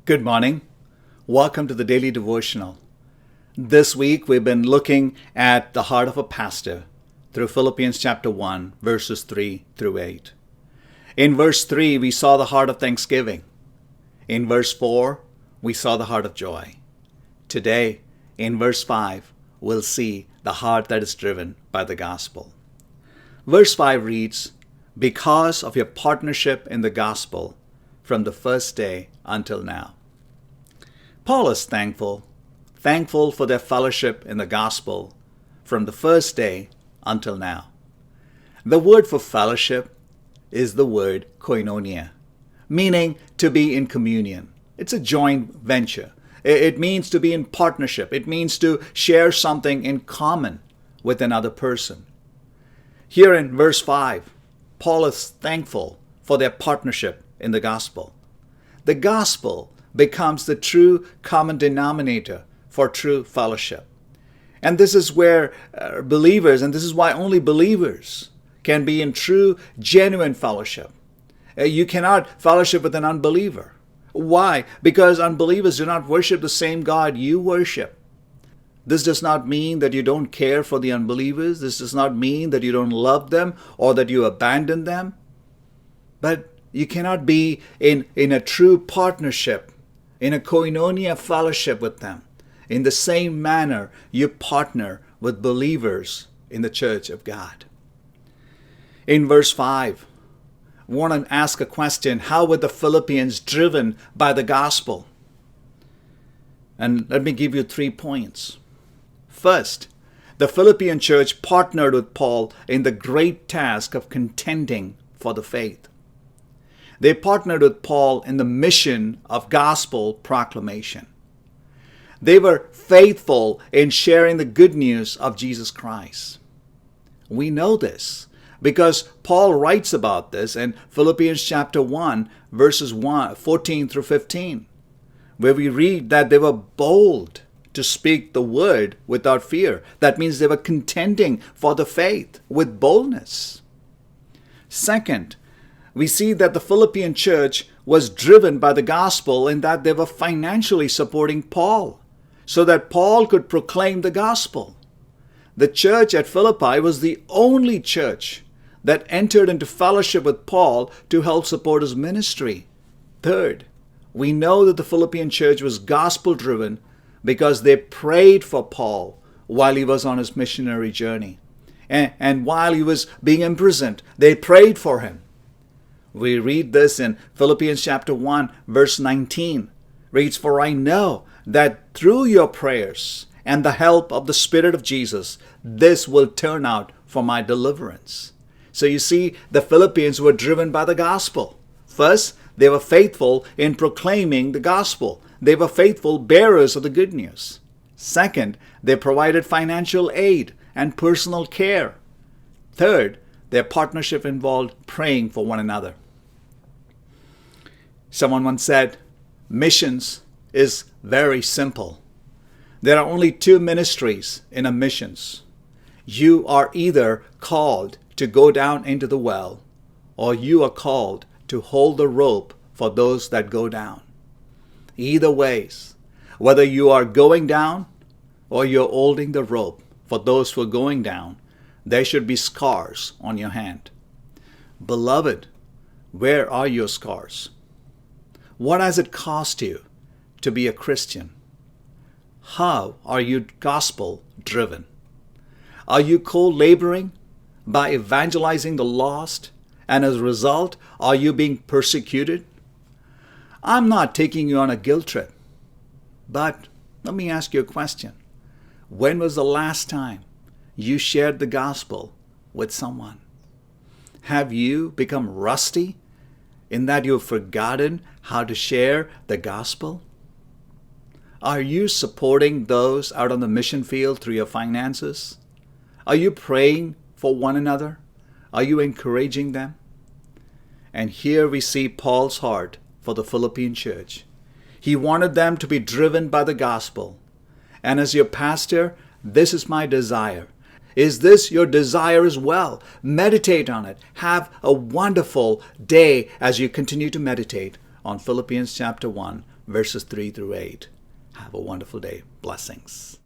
Good morning. Welcome to the Daily Devotional. This week we've been looking at the heart of a pastor through Philippians chapter 1, verses 3 through 8. In verse 3, we saw the heart of thanksgiving. In verse 4, we saw the heart of joy. Today, in verse 5, we'll see the heart that is driven by the gospel. Verse 5 reads, "Because of your partnership in the gospel from the first day until now." Paul is thankful for their fellowship in the gospel from the first day until now. The word for fellowship is the word koinonia, meaning to be in communion. It's a joint venture. It means to be in partnership. It means to share something in common with another person. Here in verse 5, Paul is thankful for their partnership in the gospel. The gospel becomes the true common denominator for true fellowship. And this is where believers, and this is why only believers can be in true, genuine fellowship. You cannot fellowship with an unbeliever. Why? Because unbelievers do not worship the same God you worship. This does not mean that you don't care for the unbelievers. This does not mean that you don't love them or that you abandon them. But you cannot be in a true partnership, in a koinonia fellowship with them, in the same manner you partner with believers in the church of God. In verse 5, I want to ask a question. How were the Philippians driven by the gospel? And let me give you 3 points. First, the Philippian church partnered with Paul in the great task of contending for the faith. They partnered with Paul in the mission of gospel proclamation. They were faithful in sharing the good news of Jesus Christ. We know this because Paul writes about this in Philippians chapter 1, verses 14 through 15, where we read that they were bold to speak the word without fear. That means they were contending for the faith with boldness. Second, we see that the Philippian church was driven by the gospel in that they were financially supporting Paul so that Paul could proclaim the gospel. The church at Philippi was the only church that entered into fellowship with Paul to help support his ministry. Third, we know that the Philippian church was gospel driven because they prayed for Paul while he was on his missionary journey. And while he was being imprisoned, they prayed for him. We read this in Philippians chapter 1, verse 19. Reads, "For I know that through your prayers and the help of the Spirit of Jesus, this will turn out for my deliverance." So you see, the Philippians were driven by the gospel. First, they were faithful in proclaiming the gospel. They were faithful bearers of the good news. Second, they provided financial aid and personal care. Third, their partnership involved praying for one another. Someone once said, missions is very simple. There are only 2 ministries in a missions. You are either called to go down into the well, or you are called to hold the rope for those that go down. Either ways, whether you are going down or you're holding the rope for those who are going down, there should be scars on your hand. Beloved, where are your scars? What has it cost you to be a Christian? How are you gospel driven? Are you co-laboring by evangelizing the lost, and as a result, are you being persecuted? I'm not taking you on a guilt trip, but let me ask you a question. When was the last time you shared the gospel with someone? Have you become rusty in that you've forgotten how to share the gospel? Are you supporting those out on the mission field through your finances? Are you praying for one another? Are you encouraging them? And here we see Paul's heart for the Philippian church. He wanted them to be driven by the gospel. And as your pastor, this is my desire. Is this your desire as well? Meditate on it. Have a wonderful day as you continue to meditate on Philippians chapter 1, verses 3 through 8. Have a wonderful day. Blessings.